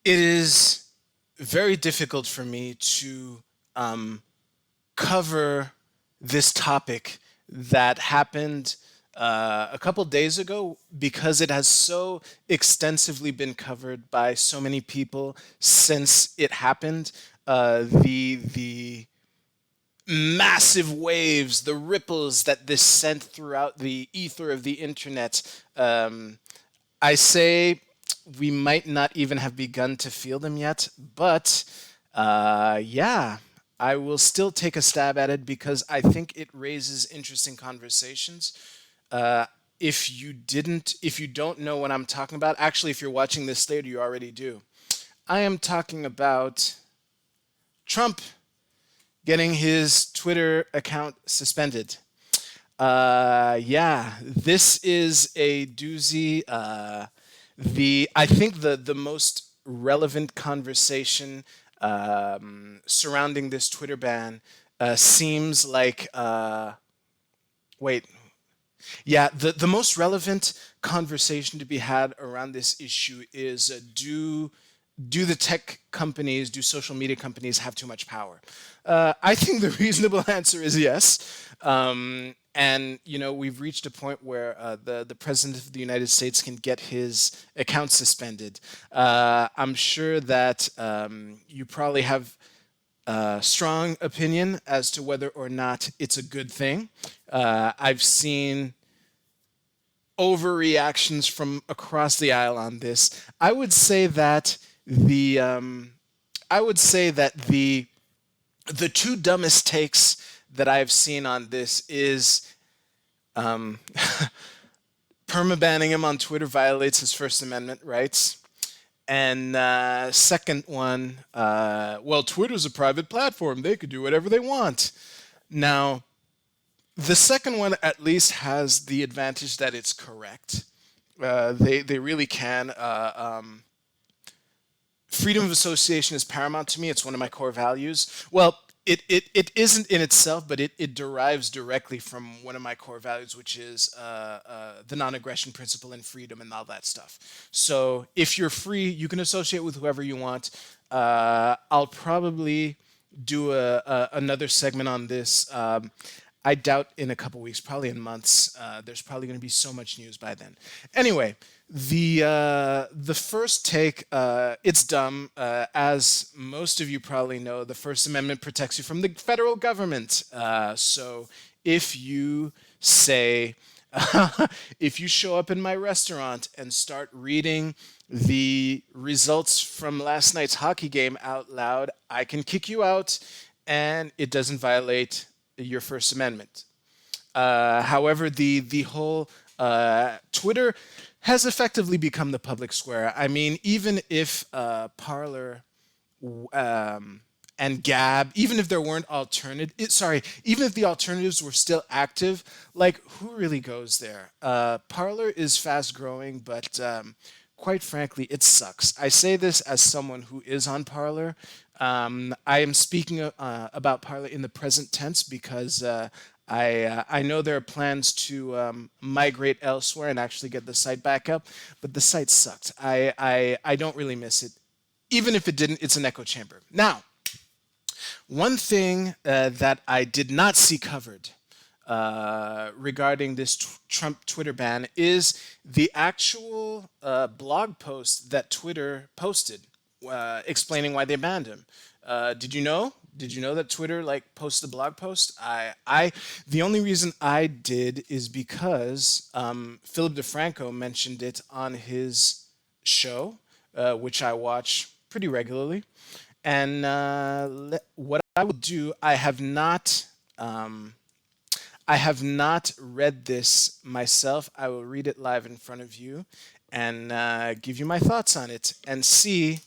It is very difficult for me to um, cover this topic that happened a couple days ago because it has so extensively been covered by so many people since it happened. The massive waves, the ripples that this sent throughout the ether of the internet. I say we might not even have begun to feel them yet, but yeah, I will still take a stab at it because I think it raises interesting conversations. Uh, if you don't know what I'm talking about, actually, if you're watching this later, you already do. I am talking about Trump getting his Twitter account suspended. Yeah, this is a doozy. The I think the most relevant conversation surrounding this Twitter ban seems like wait, yeah, the most relevant conversation to be had around this issue is do the tech companies, do social media companies have too much power? I think the reasonable answer is yes. And you know, we've reached a point where the president of the United States can get his account suspended. I'm sure that you probably have a strong opinion as to whether or not it's a good thing. I've seen overreactions from across the aisle on this. I would say that the I would say that the two dumbest takes that I've seen on this is permabanning him on Twitter violates his First Amendment rights. And second one, well, Twitter's a private platform. They could do whatever they want. Now, the second one at least has the advantage that it's correct. They really can. Freedom of association is paramount to me. It's one of my core values. Well, it isn't in itself, but it derives directly from one of my core values, which is the non-aggression principle and freedom and all that stuff. So if you're free, you can associate with whoever you want. I'll probably do another segment on this. I doubt in a couple weeks, probably in months. There's probably going to be so much news by then. Anyway, the first take, it's dumb. As most of you probably know, the First Amendment protects you from the federal government. So if you say, if you show up in my restaurant and start reading the results from last night's hockey game out loud, I can kick you out, and it doesn't violate your First Amendment. However, the whole Twitter has effectively become the public square. I mean, even if Parler and Gab, even if there weren't even if the alternatives were still active, like who really goes there? Parler is fast growing, but quite frankly, it sucks. I say this as someone who is on Parler. I am speaking about Parler in the present tense because I know there are plans to migrate elsewhere and actually get the site back up, but the site sucked. I don't really miss it. Even if it didn't, it's an echo chamber. Now, one thing that I did not see covered regarding this Trump Twitter ban is the actual blog post that Twitter posted explaining why they banned him. Did you know? Did you know that Twitter like posted a blog post? The only reason I did is because Philip DeFranco mentioned it on his show, which I watch pretty regularly. And what I will do, I have not read this myself. I will read it live in front of you and give you my thoughts on it and see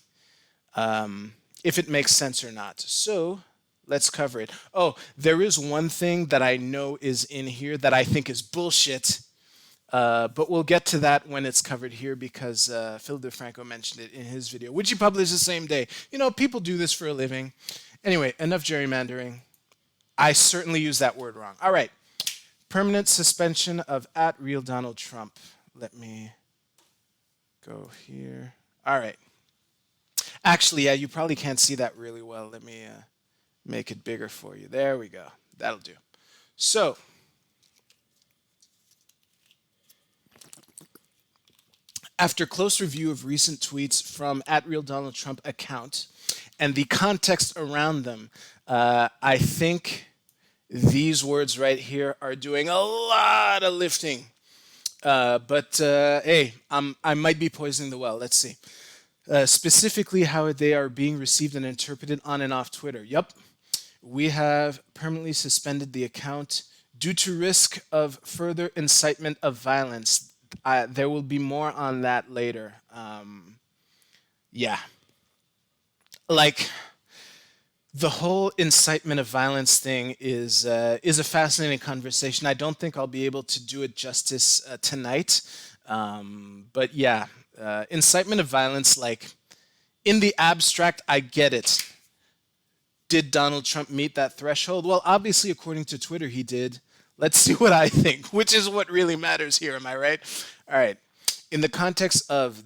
if it makes sense or not. So let's cover it. Oh, there is one thing that I know is in here that I think is bullshit. But we'll get to that when it's covered here because Phil DeFranco mentioned it in his video, which he published the same day. You know, people do this for a living. Anyway, enough gerrymandering. I certainly used that word wrong. All right. Permanent suspension of at real Donald Trump. Let me go here. All right. Actually, yeah, you probably can't see that really well. Let me make it bigger for you. There we go. That'll do. So, after close review of recent tweets from @RealDonaldTrump account and the context around them, I think these words right here are doing a lot of lifting. But hey, I might be poisoning the well. Let's see. Specifically, how they are being received and interpreted on and off Twitter. Yup, we have permanently suspended the account due to risk of further incitement of violence. There will be more on that later. Yeah, like the whole incitement of violence thing is a fascinating conversation. I don't think I'll be able to do it justice tonight, but yeah, incitement of violence, like in the abstract, I get it. Did Donald Trump meet that threshold? Well, obviously, according to Twitter, he did. Let's see what I think, which is what really matters here. Am I right? All right. In the context of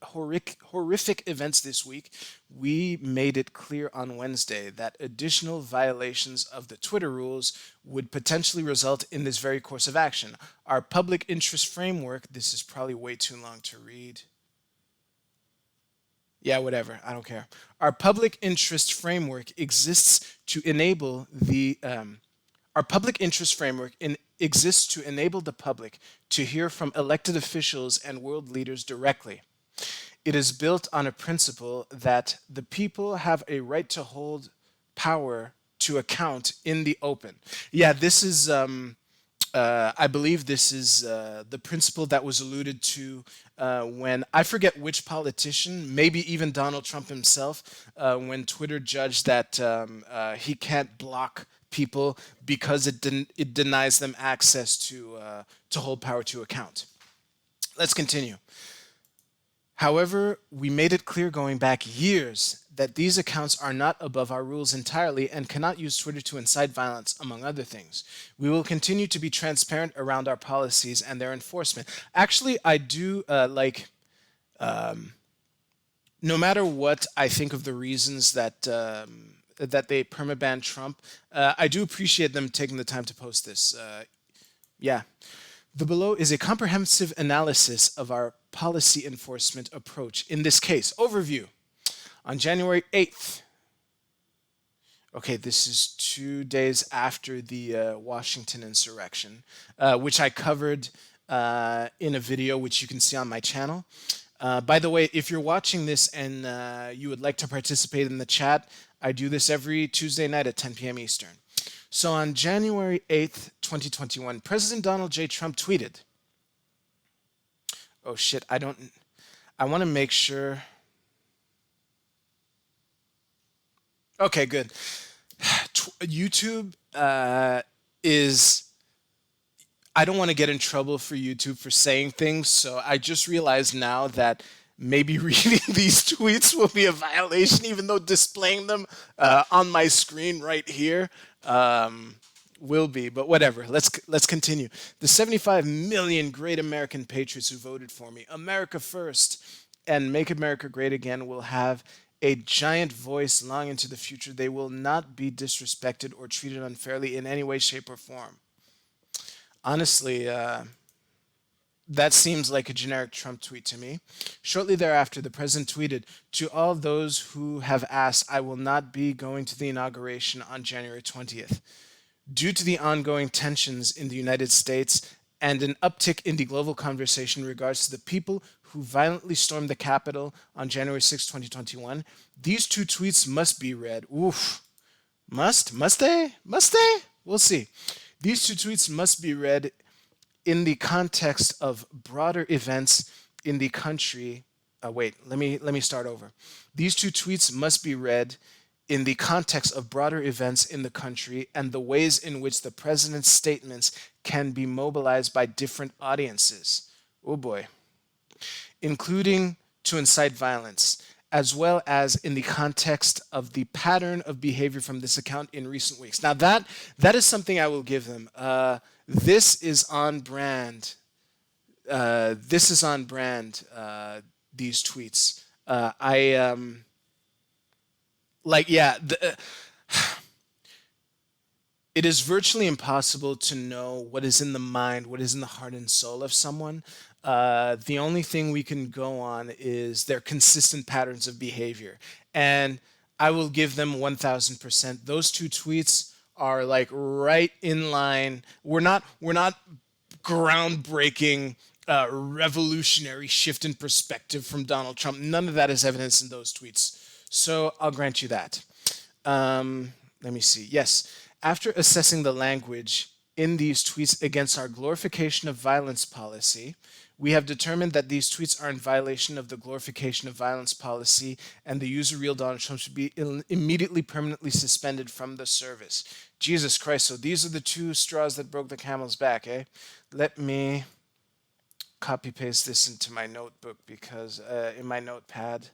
horrific events this week, we made it clear on Wednesday that additional violations of the Twitter rules would potentially result in this very course of action. Our public interest framework, this is probably way too long to read. Yeah, whatever. I don't care. Our public interest framework exists to enable the our public interest framework exists to enable the public to hear from elected officials and world leaders directly. It is built on a principle that the people have a right to hold power to account in the open. Yeah, this is I believe this is the principle that was alluded to when I forget which politician, maybe even Donald Trump himself, when Twitter judged that he can't block people because it denies them access to hold power to account. Let's continue. However, we made it clear going back years that these accounts are not above our rules entirely and cannot use Twitter to incite violence, among other things. We will continue to be transparent around our policies and their enforcement. Actually, I do no matter what I think of the reasons that they permaban Trump, I do appreciate them taking the time to post this. Yeah. The below is a comprehensive analysis of our policy enforcement approach. In this case, overview. On January 8th, okay, this is 2 days after the Washington insurrection, which I covered in a video which you can see on my channel. By the way, if you're watching this and you would like to participate in the chat, I do this every Tuesday night at 10 p.m. Eastern. So on January 8th, 2021, President Donald J. Trump tweeted, oh shit, I want to make sure. Okay, good. YouTube is, I don't want to get in trouble for YouTube for saying things, so I just realized now that maybe reading these tweets will be a violation, even though displaying them on my screen right here will be. But whatever. Let's continue. The 75 million great American patriots who voted for me, America First, and Make America Great Again, will have a giant voice long into the future. They will not be disrespected or treated unfairly in any way, shape, or form. Honestly, that seems like a generic Trump tweet to me. Shortly thereafter, the president tweeted, to all those who have asked, I will not be going to the inauguration on January 20th. Due to the ongoing tensions in the United States and an uptick in the global conversation in regards to the people who violently stormed the Capitol on January 6, 2021, these two tweets must be read. Oof. Must they? Must they? We'll see. These two tweets must be read in the context of broader events in the country. Wait, let me start over. These two tweets must be read in the context of broader events in the country and the ways in which the president's statements can be mobilized by different audiences. Oh boy. Including to incite violence, as well as in the context of the pattern of behavior from this account in recent weeks. Now that is something I will give them. This is on brand. these tweets. I like yeah. It is virtually impossible to know what is in the mind, what is in the heart and soul of someone. The only thing we can go on is their consistent patterns of behavior. And I will give them 1000%. Those two tweets are like right in line. We're not groundbreaking revolutionary shift in perspective from Donald Trump. None of that is evidence in those tweets. So I'll grant you that. Let me see. Yes. After assessing the language in these tweets against our glorification of violence policy, we have determined that these tweets are in violation of the glorification of violence policy, and the user real Donald Trump should be immediately permanently suspended from the service. Jesus Christ. So these are the two straws that broke the camel's back, eh? Let me copy paste this into my notebook because in my notepad,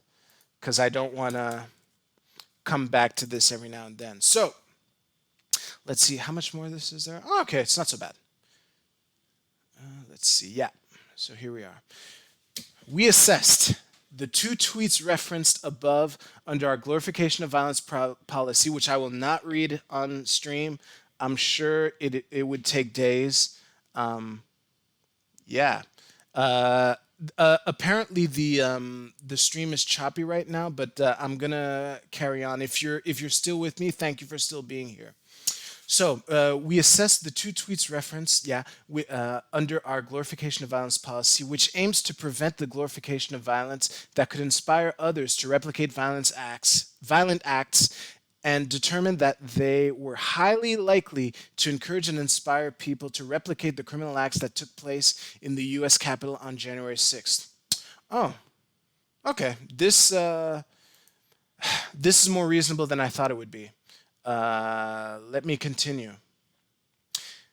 because I don't want to come back to this every now and then. So let's see how much more of this is there. Oh, okay, it's not so bad. Let's see. Yeah. So here we are. We assessed the two tweets referenced above under our glorification of violence policy, which I will not read on stream. I'm sure it would take days. Yeah. Apparently the stream is choppy right now, but I'm gonna carry on. If you're still with me, thank you for still being here. So we assessed the two tweets referenced, under our glorification of violence policy, which aims to prevent the glorification of violence that could inspire others to replicate violent acts, and determined that they were highly likely to encourage and inspire people to replicate the criminal acts that took place in the U.S. Capitol on January 6th. Oh, okay. This is more reasonable than I thought it would be. Let me continue.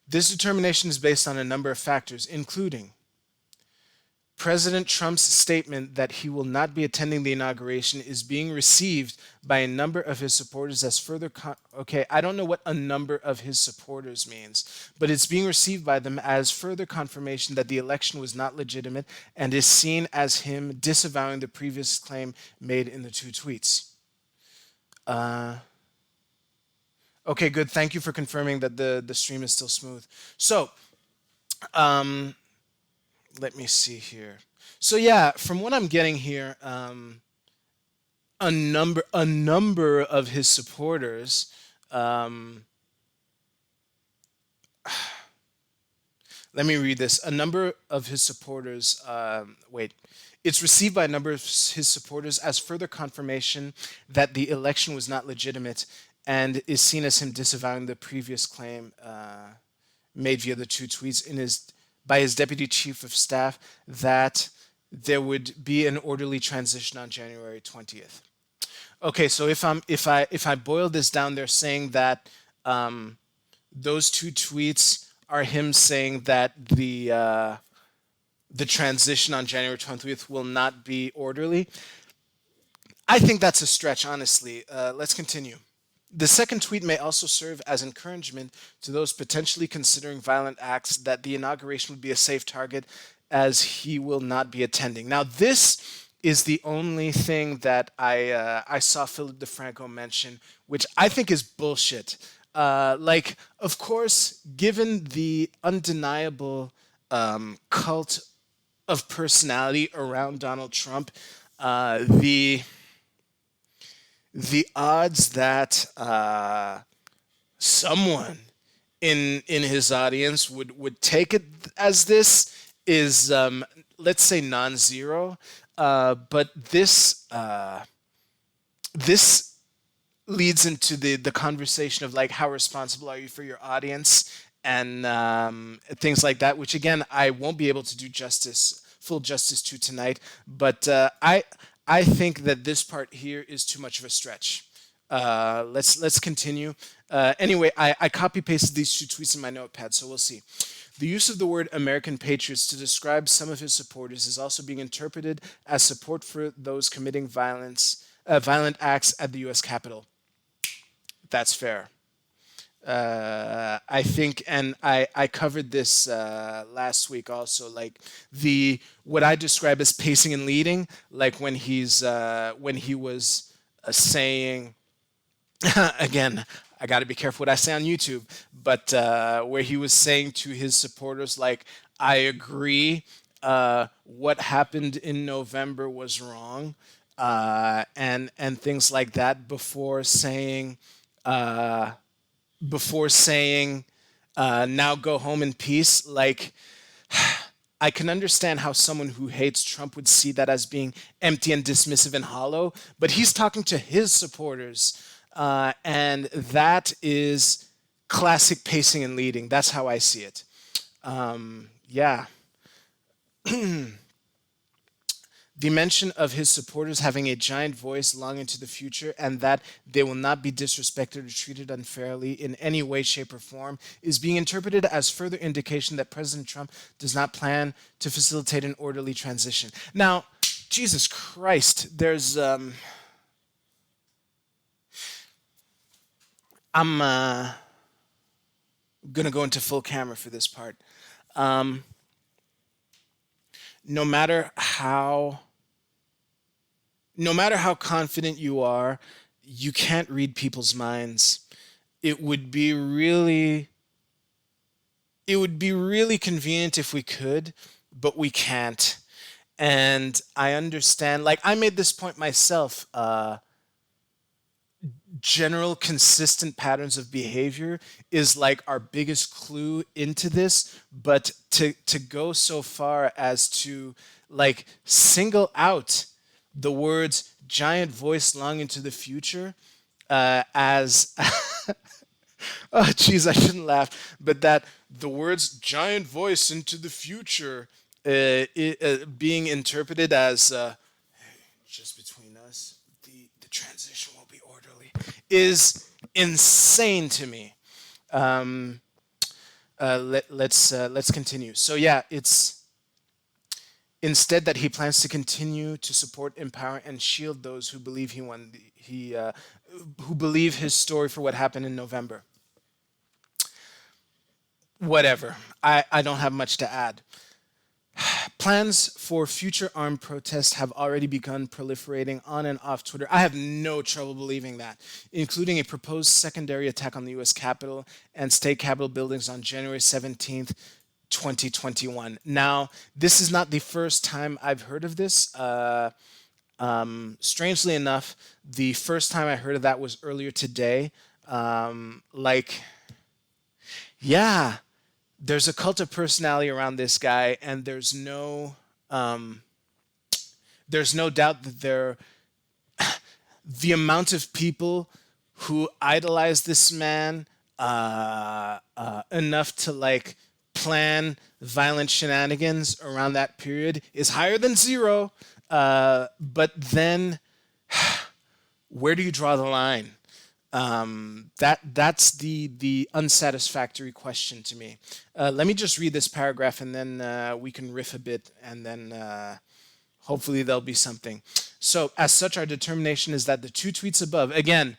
This determination is based on a number of factors, including President Trump's statement that he will not be attending the inauguration is being received by a number of his supporters as further okay, I don't know what a number of his supporters means, but it's being received by them as further confirmation that the election was not legitimate and is seen as him disavowing the previous claim made in the two tweets. Okay, good. Thank you for confirming that the stream is still smooth. So, let me see here. So yeah, from what I'm getting here, a number of his supporters. Let me read this. A number of his supporters. Wait. It's received by a number of his supporters as further confirmation that the election was not legitimate and is seen as him disavowing the previous claim made via the two tweets by his deputy chief of staff that there would be an orderly transition on January 20th. Okay, so if I boil this down, they're saying that those two tweets are him saying that the transition on January 20th will not be orderly. I think that's a stretch, honestly. Let's continue. The second tweet may also serve as encouragement to those potentially considering violent acts that the inauguration would be a safe target as he will not be attending. Now, this is the only thing that I saw Philip DeFranco mention, which I think is bullshit. Of course, given the undeniable cult of personality around Donald Trump, the odds that someone in his audience would take it as this is let's say non-zero. But this leads into the conversation of like how responsible are you for your audience and things like that, which again I won't be able to do full justice to tonight. But I think that this part here is too much of a stretch. Let's continue. Anyway, I copy pasted these two tweets in my notepad, so we'll see. The use of the word American patriots to describe some of his supporters is also being interpreted as support for those committing violent acts at the U.S. Capitol. That's fair. I think, and I covered this last week also, like the what I describe as pacing and leading, like when he was saying again, I got to be careful what I say on YouTube, but where he was saying to his supporters, like, I agree, what happened in November was wrong, and things like that before saying now go home in peace. Like, I can understand how someone who hates Trump would see that as being empty and dismissive and hollow, but he's talking to his supporters, and that is classic pacing and leading. That's how I see it. Yeah. The mention of his supporters having a giant voice long into the future and that they will not be disrespected or treated unfairly in any way, shape, or form is being interpreted as further indication that President Trump does not plan to facilitate an orderly transition. Now, Jesus Christ, I'm gonna go into full camera for this part. Um, no matter how no matter how confident you are, you can't read people's minds. It would be really it would be really convenient if we could, but we can't. And I understand, like I made this point myself, general consistent patterns of behavior is like our biggest clue into this, but to go so far as to like single out the words giant voice long into the future as oh geez, I shouldn't laugh, but that the words giant voice into the future being interpreted as just between us, the transition will be orderly, is insane to me. Um, let's continue. So yeah, it's instead that he plans to continue to support, empower, and shield those who believe who believe his story for what happened in November. Whatever. I don't have much to add. Plans for future armed protests have already begun proliferating on and off Twitter. I have no trouble believing that, including a proposed secondary attack on the US Capitol and state capitol buildings on January 17th, 2021. Now, this is not the first time I've heard of this. Strangely enough, the first time I heard of that was earlier today. Like, yeah, there's a cult of personality around this guy, and there's no doubt that the amount of people who idolize this man enough to like plan violent shenanigans around that period is higher than zero. But then, where do you draw the line? That's the unsatisfactory question to me. Let me just read this paragraph and then we can riff a bit and then hopefully there'll be something. So, as such, our determination is that the two tweets above, again,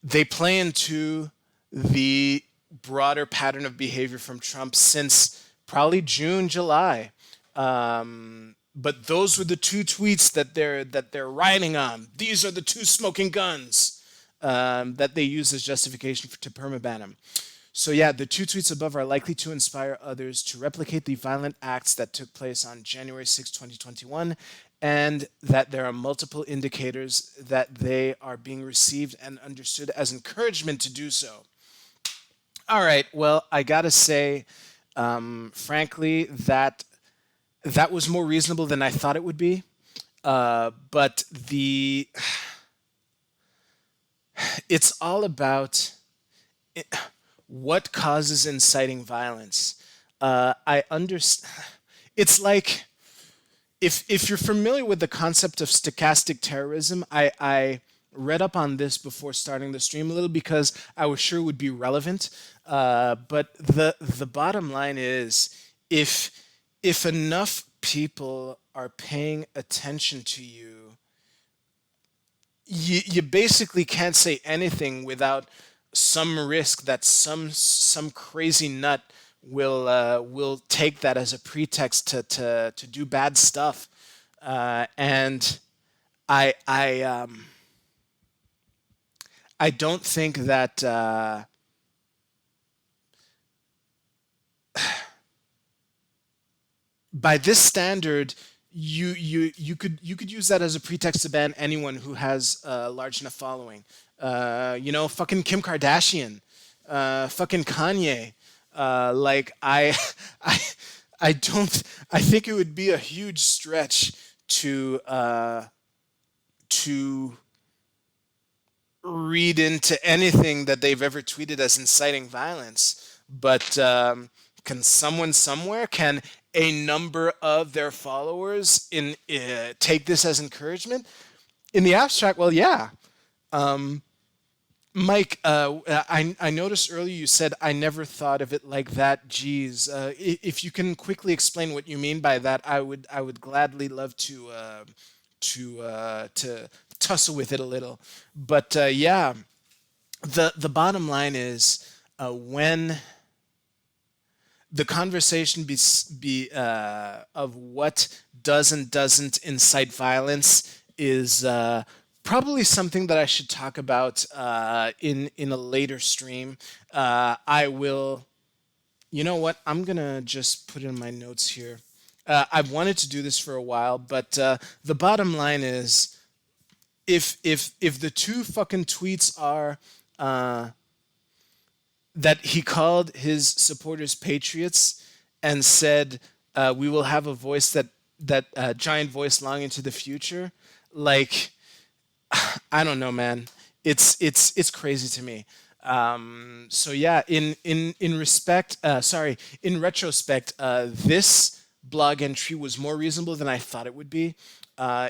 they play into the broader pattern of behavior from Trump since probably June, July. But those were the two tweets that they're riding on. These are the two smoking guns that they use as justification to permaban him. So yeah, the two tweets above are likely to inspire others to replicate the violent acts that took place on January 6, 2021, and that there are multiple indicators that they are being received and understood as encouragement to do so. All right, well, I gotta say, frankly, that was more reasonable than I thought it would be. But it's all about what causes inciting violence. I understand. It's like if you're familiar with the concept of stochastic terrorism, I read up on this before starting the stream a little because I was sure it would be relevant. But the bottom line is if enough people are paying attention to you, you basically can't say anything without some risk that some crazy nut will take that as a pretext to do bad stuff. And I I don't think that by this standard, you could use that as a pretext to ban anyone who has a large enough following. Fucking Kim Kardashian, fucking Kanye. Like I, I don't. I think it would be a huge stretch to read into anything that they've ever tweeted as inciting violence. But can someone somewhere, can a number of their followers take this as encouragement? In the abstract, well, yeah. Mike, I noticed earlier you said I never thought of it like that. Geez, if you can quickly explain what you mean by that, I would gladly love to tussle with it a little. But yeah, the bottom line is when the conversation of what does and doesn't incite violence is probably something that I should talk about in a later stream. I will. You know what? I'm gonna just put in my notes here. I've wanted to do this for a while, but the bottom line is, if the two fucking tweets are that he called his supporters patriots and said, "We will have a voice that giant voice long into the future." Like, I don't know, man. It's crazy to me. So yeah, in retrospect, this blog entry was more reasonable than I thought it would be.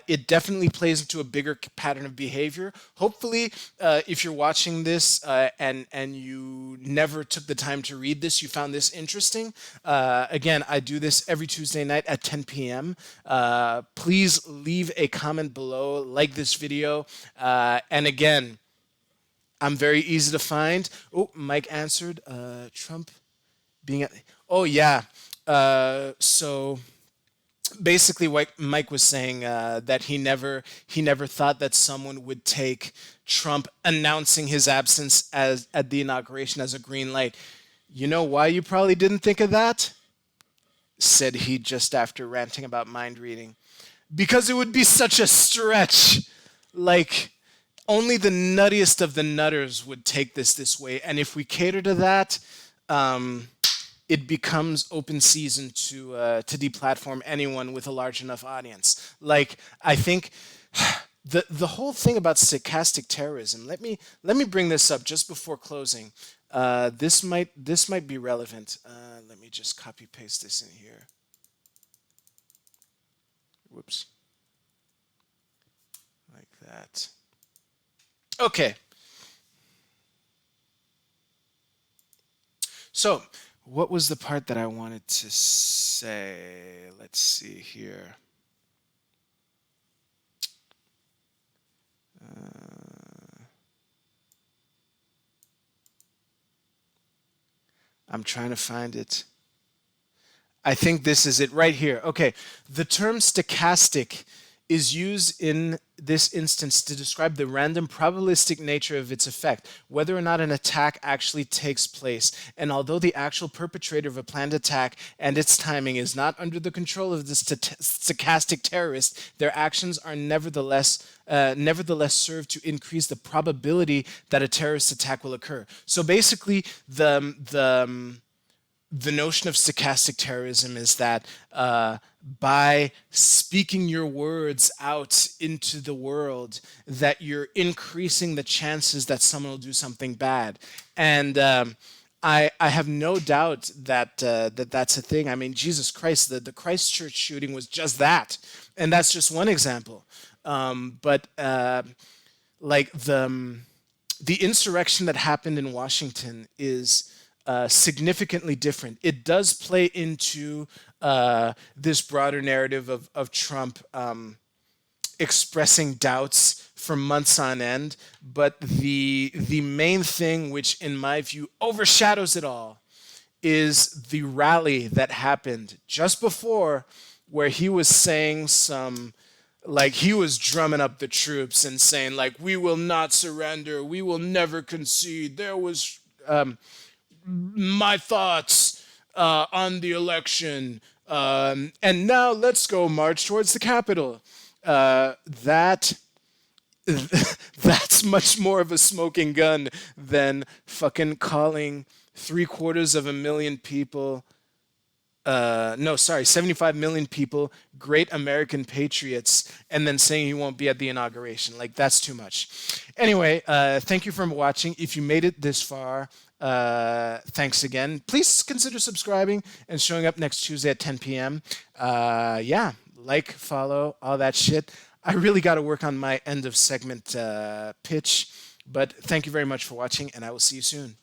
It definitely plays into a bigger pattern of behavior. Hopefully, if you're watching this and you never took the time to read this, you found this interesting. Again, I do this every Tuesday night at 10 p.m. Please leave a comment below, like this video, and again, I'm very easy to find. Oh, Mike answered. Trump being at. Oh yeah. So basically, what Mike was saying, that he never thought that someone would take Trump announcing his absence as at the inauguration as a green light. You know why you probably didn't think of that? Said he just after ranting about mind reading. Because it would be such a stretch. Like, only the nuttiest of the nutters would take this way. And if we cater to that, it becomes open season to deplatform anyone with a large enough audience. Like, I think the whole thing about stochastic terrorism. Let me bring this up just before closing. This might be relevant. Let me just copy paste this in here. Whoops, like that. Okay. So, what was the part that I wanted to say? Let's see here. I'm trying to find it. I think this is it right here. Okay. The term stochastic is used in this instance to describe the random probabilistic nature of its effect, whether or not an attack actually takes place. And although the actual perpetrator of a planned attack and its timing is not under the control of the stochastic terrorist, their actions are nevertheless serve to increase the probability that a terrorist attack will occur. So basically, the notion of stochastic terrorism is that by speaking your words out into the world, that you're increasing the chances that someone will do something bad. And I have no doubt that that's a thing. I mean, Jesus Christ, the Christchurch shooting was just that, and that's just one example. But like the insurrection that happened in Washington is significantly different. It does play into this broader narrative of Trump expressing doubts for months on end. But the main thing, which in my view overshadows it all, is the rally that happened just before, where he was saying some, like, he was drumming up the troops and saying, like, we will not surrender, we will never concede. There was my thoughts on the election, and now let's go march towards the Capitol. That that's much more of a smoking gun than fucking calling 750,000 people, no, sorry, 75 million people great American patriots, and then saying he won't be at the inauguration. Like, that's too much. Anyway, thank you for watching. If you made it this far, thanks again. Please consider subscribing and showing up next Tuesday at 10 p.m. Yeah, like, follow, all that shit. I really got to work on my end of segment pitch, but thank you very much for watching, and I will see you soon.